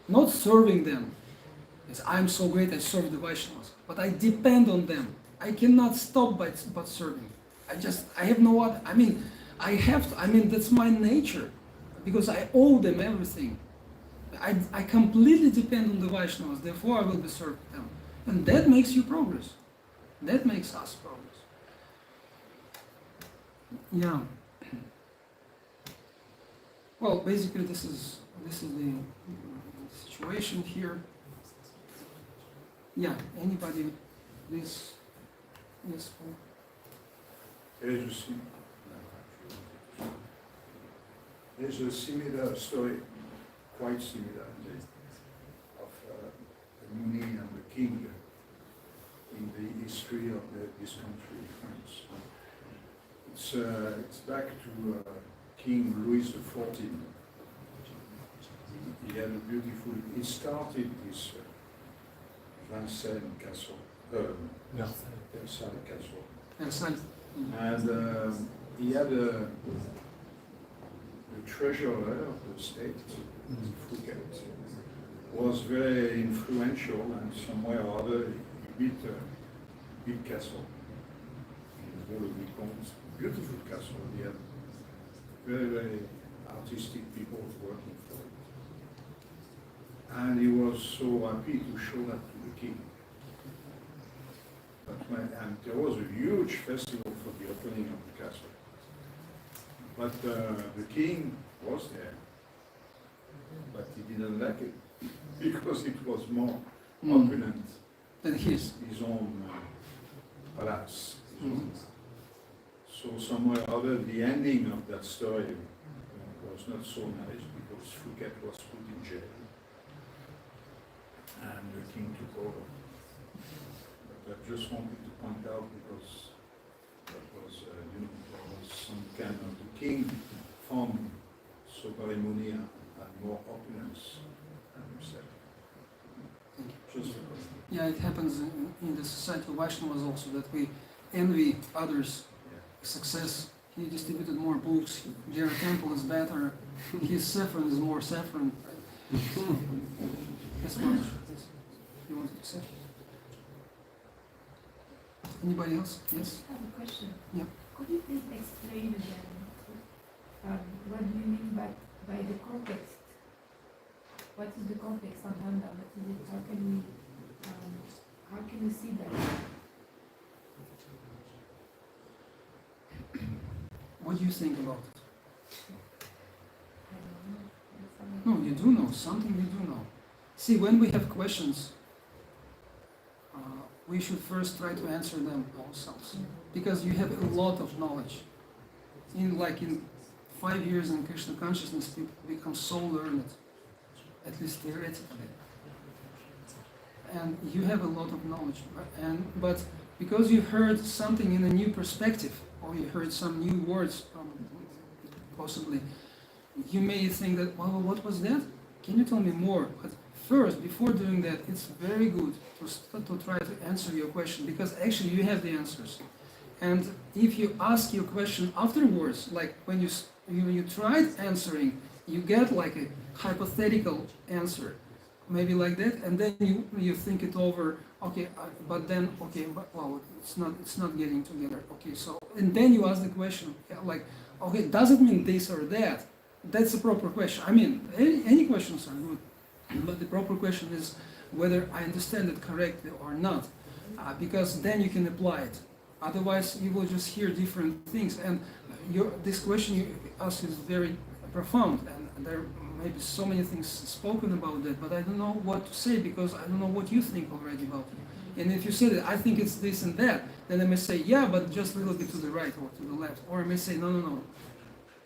not serving them. Yes, I'm so great, I serve the Vaishnavas, but I depend on them. I cannot stop but serving. I have no other, I have to, that's my nature, because I owe them everything. I completely depend on the Vaishnavas, therefore I will be serving them. And that makes you progress. That makes us progress. Yeah. Well, basically this is the situation here. Yeah, anybody, please. Yes. There's a similar story, quite similar, of the Muni and the king in the history of this country, France. It's back to King Louis XIV. He had a beautiful, he started this Vincennes castle, Versailles castle. Versailles. And he had the treasurer of the state, Fouquet, was very influential, and somewhere or other he built a big castle. Beautiful castle. He had very, very artistic people working for And he was so happy to show that to the king. And there was a huge festival for the opening of the castle. But the king was there, but he didn't like it because it was more opulent Than his. his own palace. So somewhere or other, the ending of that story was not so nice because Fouquet was put in jail and the king took over. But I just wanted to point out because that was, there was some kind of the king found ceremony and more opulence than himself. Just a Yeah, it happens in the society of Vaishnavas also that we envy others' success. He distributed more books, their temple is better, his saffron is more saffron. Yes, Mark, you wanted to say? Anybody else? Yes? I have a question. Yeah. Could you please explain again what do you mean by the context? What is the context on Handa? What is it? How can we see that? What do you think about it? I don't know. No, you do know, something you do know. See, when we have questions, we should first try to answer them ourselves. Because you have a lot of knowledge. In 5 years in Krishna Consciousness, people become so learned, at least theoretically. And you have a lot of knowledge. But because you heard something in a new perspective, or you heard some new words, possibly, you may think that, well, what was that? Can you tell me more? But first, before doing that, it's very good to try to answer your question, because actually you have the answers. And if you ask your question afterwards, like when you tried answering, you get like a hypothetical answer, maybe like that, and then you think it over. Okay, but it's not getting together. Okay, so and then you ask the question like, okay, does it mean this or that? That's a proper question. I mean, any questions are good, but the proper question is whether I understand it correctly or not, because then you can apply it. Otherwise, you will just hear different things. And this question you ask is very profound, and there may be so many things spoken about that, but I don't know what to say because I don't know what you think already about it. And if you say that I think it's this and that, then I may say, yeah, but just a little bit to the right or to the left. Or I may say, no.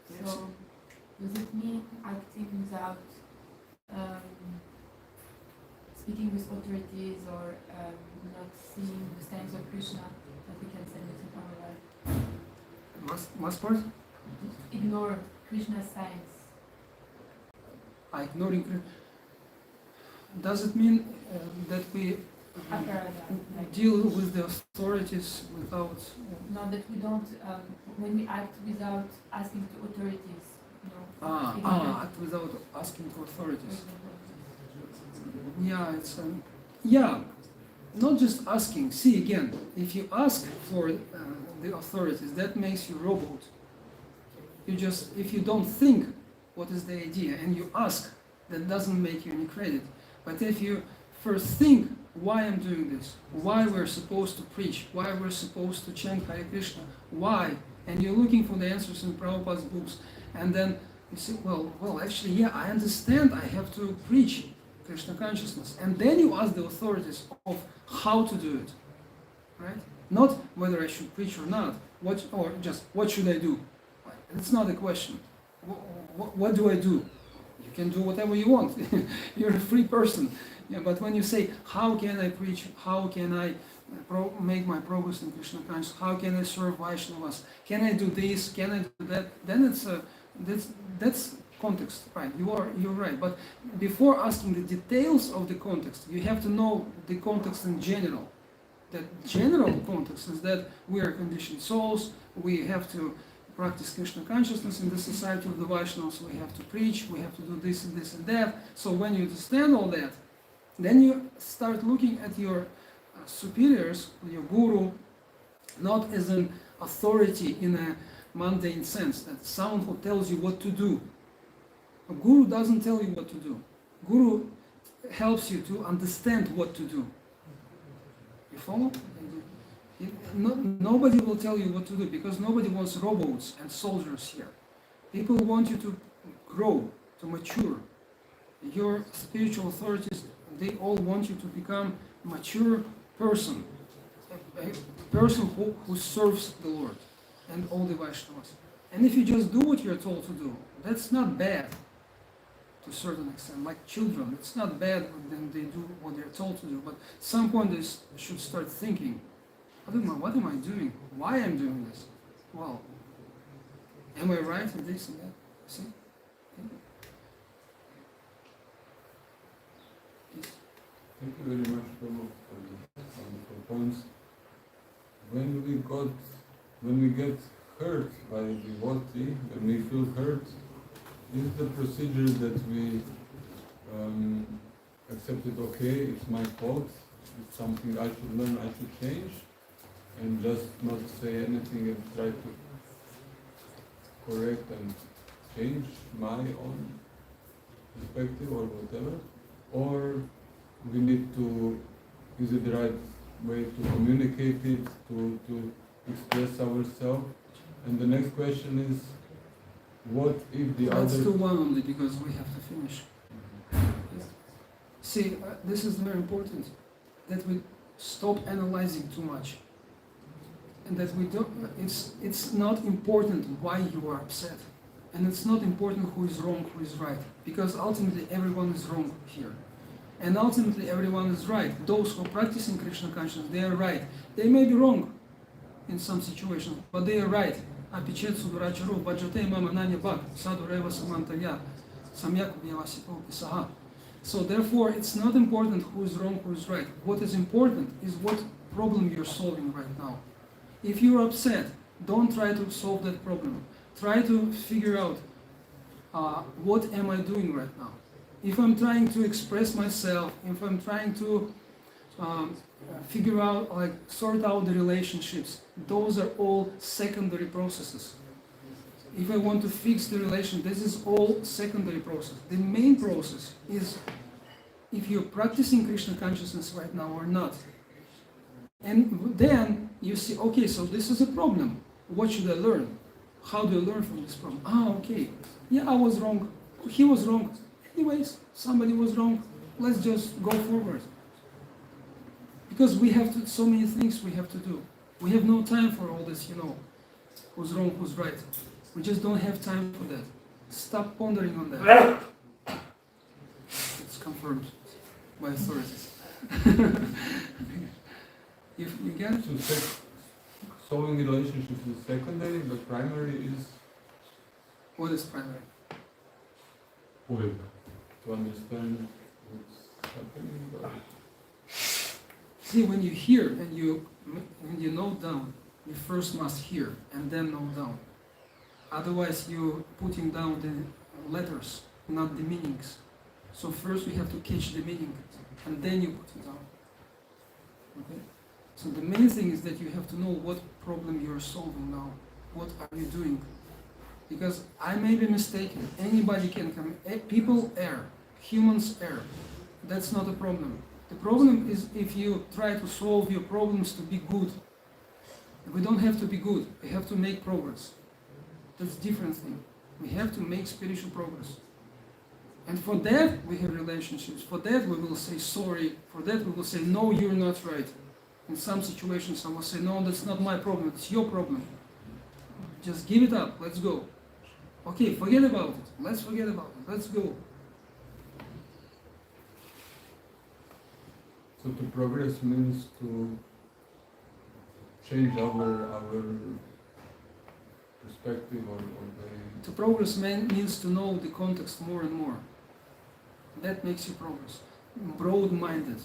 Yes. So, does it mean acting without speaking with authorities or not seeing the signs of Krishna that we can send it in our life? Last part? Ignore Krishna's signs. Ignoring. Does it mean that we deal with the authorities without? Not that we don't, when we act without asking to authorities, Act without asking to authorities. Yeah, it's not just asking. See, again, if you ask for the authorities, that makes you robot. If you don't think what is the idea and you ask, that doesn't make you any credit. But if you first think why I'm doing this, why we're supposed to preach, why we're supposed to chant Hare Krishna, why, and you're looking for the answers in Prabhupada's books, and then you say, well, actually, yeah, I understand I have to preach Krishna consciousness. And then you ask the authorities of how to do it, right? Not whether I should preach or not, or just what should I do? It's not a question. What do I do? You can do whatever you want. You're a free person. Yeah, but when you say, how can I preach? How can I make my progress in Krishna consciousness? How can I serve Vaishnavas? Can I do this? Can I do that? Then that's context, right? You're right. But before asking the details of the context, you have to know the context in general. The general context is that we are conditioned souls. We have to practice Krishna consciousness in the society of the Vaishnavas. We have to preach. We have to do this and this and that. So when you understand all that, then you start looking at your superiors, your guru, not as an authority in a mundane sense, that someone who tells you what to do. A guru doesn't tell you what to do. Guru helps you to understand what to do. You follow? Nobody will tell you what to do because nobody wants robots and soldiers here. People want you to grow, to mature. Your spiritual authorities, they all want you to become a mature person, a person who serves the Lord and all the Vaishnavas. And if you just do what you're told to do, that's not bad to a certain extent. Like children, it's not bad when they do what they're told to do, but at some point they should start thinking, what am I doing? Why am I doing this? Well, am I right in this and that? See? Thank you very much for the wonderful points. When we get hurt by devotee, when we feel hurt, is the procedure that we accept it, okay, it's my fault, it's something I should learn, I should change, and just not say anything and try to correct and change my own perspective or whatever? Or we need to, is it the right way to communicate it, to express ourselves? And the next question is, what if the Let's other... do one only because we have to finish. See, this is very important, that we stop analyzing too much. And that we don't, it's not important why you are upset. And it's not important who is wrong, who is right. Because ultimately everyone is wrong here. And ultimately everyone is right. Those who are practicing Krishna consciousness, they are right. They may be wrong in some situations, but they are right. Apichet suduracharu bhajate mama nanya bhak sadureva samantaya samyak vyavasiko pisaha. So therefore it's not important who is wrong, who is right. What is important is what problem you're solving right now. If you're upset, don't try to solve that problem. Try to figure out what am I doing right now. If I'm trying to express myself, if I'm trying to figure out, like sort out the relationships, those are all secondary processes. If I want to fix the relation, this is all secondary process. The main process is if you're practicing Krishna consciousness right now or not. And then you see, okay, so this is a problem. What should I learn? How do I learn from this problem? Okay. Yeah, I was wrong. He was wrong. Anyways, somebody was wrong. Let's just go forward. Because we have to, so many things we have to do. We have no time for all this, who's wrong, who's right. We just don't have time for that. Stop pondering on that. It's confirmed by authorities. If you get it? So solving relationships is secondary, but primary is... What is primary? To understand what's happening. But... See, when you hear and when you note down, you first must hear and then note down. Otherwise, you're putting down the letters, not the meanings. So first we have to catch the meaning, and then you put it down. Okay? So the main thing is that you have to know what problem you're solving now. What are you doing? Because I may be mistaken. Anybody can come. People err. Humans err. That's not a problem. The problem is if you try to solve your problems to be good. We don't have to be good. We have to make progress. That's a different thing. We have to make spiritual progress. And for that we have relationships. For that we will say sorry. For that we will say, no, you're not right. In some situations I will say, no, that's not my problem. It's your problem. Just give it up. Let's go. Okay, forget about it. Let's forget about it. Let's go. So to progress means to change our perspective or the... To progress means to know the context more and more. That makes you progress. Broad-minded.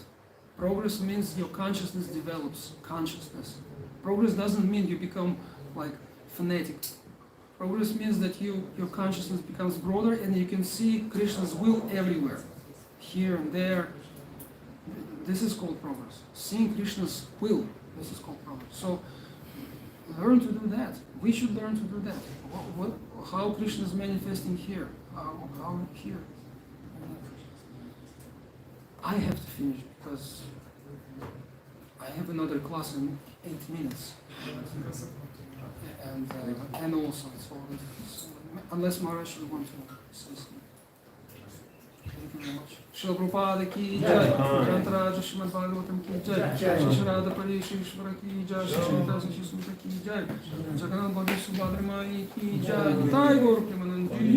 Progress means your consciousness develops consciousness. Progress doesn't mean you become like fanatic. Progress means that your consciousness becomes broader and you can see Krishna's will everywhere. Here and there. This is called progress. Seeing Krishna's will, this is called progress. So learn to do that. We should learn to do that. How Krishna is manifesting here. How here. I have to finish because I have another class in 8 minutes. And also, so unless Maharaj will want to say something. Thank you very much. Shri Prabhupada ki jai, Grantaraja Srimad Bhagavatam ki jai, Shri Radha Parisisvara ki jai, Shri Srimad ki jai, Jagannath Bhagavad Subhadra Mai ki jai, Nitai Gaur Premanandi.